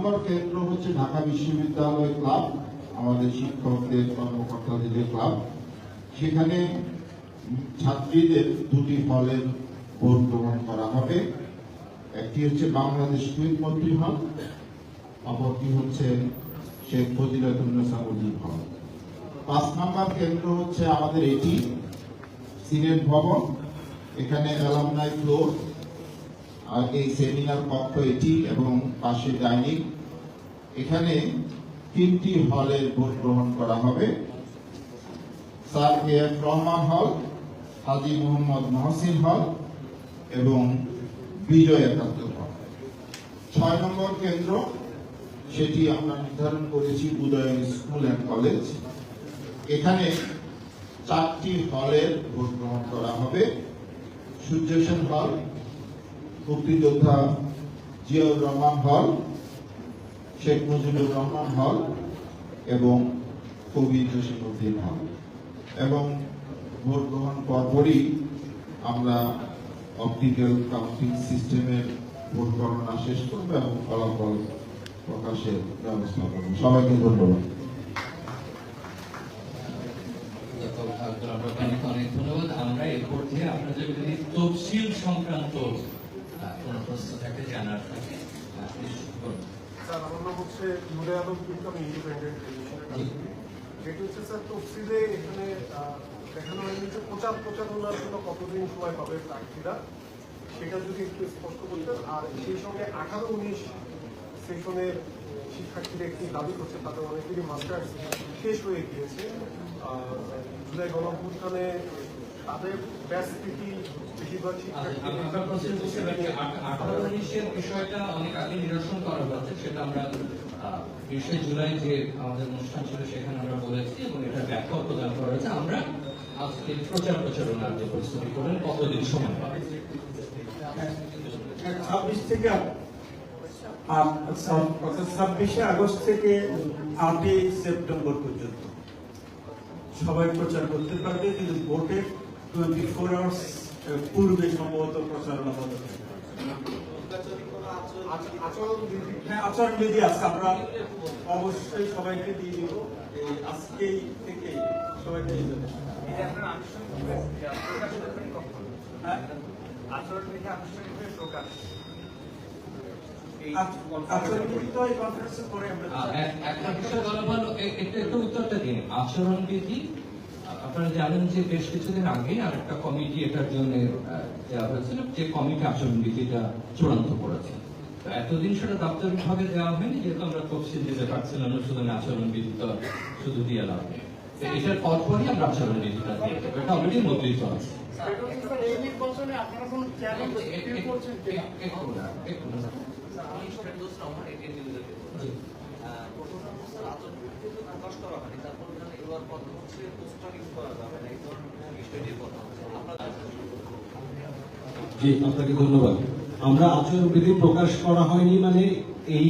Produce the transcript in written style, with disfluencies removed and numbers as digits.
নম্বর কেন্দ্র হচ্ছে ঢাকা বিশ্ববিদ্যালয় ক্লাব, আমাদের শিক্ষকদের কর্মকর্তাদের ক্লাব। সেখানে ছাত্রীদের দুটি হলের ভোট গ্রহণ করা হবে। একটি হচ্ছে বাংলাদেশ কুইন মন্ত্রী হল, অপরটি হচ্ছে শেখ ফজিলাতুন্নেসা মুজিব হল। 5 নম্বর কেন্দ্র হচ্ছে আমাদের এটি সিনেট ভবন, এখানে অ্যালামনাই ফ্লোর, আর এই সেমিনার কক্ষ এটি এবং পাশে ডাইনিং। এখানে 3টি হলের ভোট গ্রহণ করা হবে। স্যার এফ রহমান হল, হাজী মোহাম্মদ মহসিন হল এবং বিজয় একাত্তর হল। 6 নম্বর কেন্দ্র, সেটি আমরা নির্ধারণ করেছি উদয়ন স্কুল অ্যান্ড কলেজ। এখানে 4টি হলের ভোট গ্রহণ করা হবে। সূর্য সেন হল, মুক্তিযোদ্ধা জিয়াউর রহমান হল, শেখ মুজিবুর রহমান হল এবং কবি জসিমউদ্দিন হল। এবং ভোট গ্রহণ পরপরই আমরা অপটিক্যাল কাউন্টিং সিস্টেমের ভোট গণনা শেষ করব এবং ফলাফল প্রকাশের ব্যবস্থা করব। সবাইকে ধন্যবাদ। অনেক ধন্যবাদ। আমরা এরপর থেকে আপনাদের যদি তফসিল সংক্রান্ত কোনো প্রশ্ন থাকে জানার থাকে স্যার, আমার নাম হচ্ছে নুরে আলম, কিন্তু আমি ইন্ডিপেন্ডেন্ট যেটি হচ্ছে স্যার তফসিলে এখানে দেখানো হয়নি যে প্রচারণার জন্য কতদিন সময় পাবে প্রার্থীরা, সেটা যদি একটু স্পষ্ট করতেন। আর সেই সঙ্গে 18-19 সেশনের শিক্ষার্থীরা একটি দাবি করছে, তাদের অনেকেরই মাস্টার্স শেষ হয়ে গিয়েছে। জুলাই গণঅভ্যুত্থানে তাদের ব্যাচ থেকে বেশিরভাগ বিষয়টা অনেক আগে নিরসন করা হয়েছে, সেটা আমরা 20 জুলাই যে আমাদের অনুষ্ঠান ছিল সেখানে আমরা বলেছি এবং এটা ব্যাখ্যা প্রদান করা হয়েছে। আমরা আজকে প্রচারণার যে প্রস্তুতি করেন কতদিন সময় পাবে? 26 আগস্ট থেকে 8 সেপ্টেম্বর পর্যন্ত সবাই প্রচার করতে পারবে, কিন্তু ভোটের 24 আওয়ার্স পূর্বে সম্ভবত প্রচারণা বন্ধ হবে। আচরণবিধি আছে, আমরা অবশ্যই সবাইকে দিয়ে দিব। আজকেই থেকে সবাইকে দিয়ে দেবো। আচরণবিধি আপনারা জানেন যে বেশ কিছুদিন আগে আর একটা কমিটি এটার জন্য দেওয়া হয়েছিল, যে কমিটি আচরণবিধিটা চূড়ান্ত করেছে। এতদিন সেটা দপ্তর বিভাগে দেওয়া হয়নি, যেহেতু আমরা তফসিল দিতে পারছিলাম না, শুধু আচরণবিধি তো শুধু দিয়ে লাভ নেই। এটার পরপরই আমরা আচরণবিধিটা দিয়ে দেবো, এটা অলরেডি মুদ্রিত আছে। জি, আপনাকে ধন্যবাদ। আমরা আচরণবিধি প্রকাশ করা হয়নি মানে এই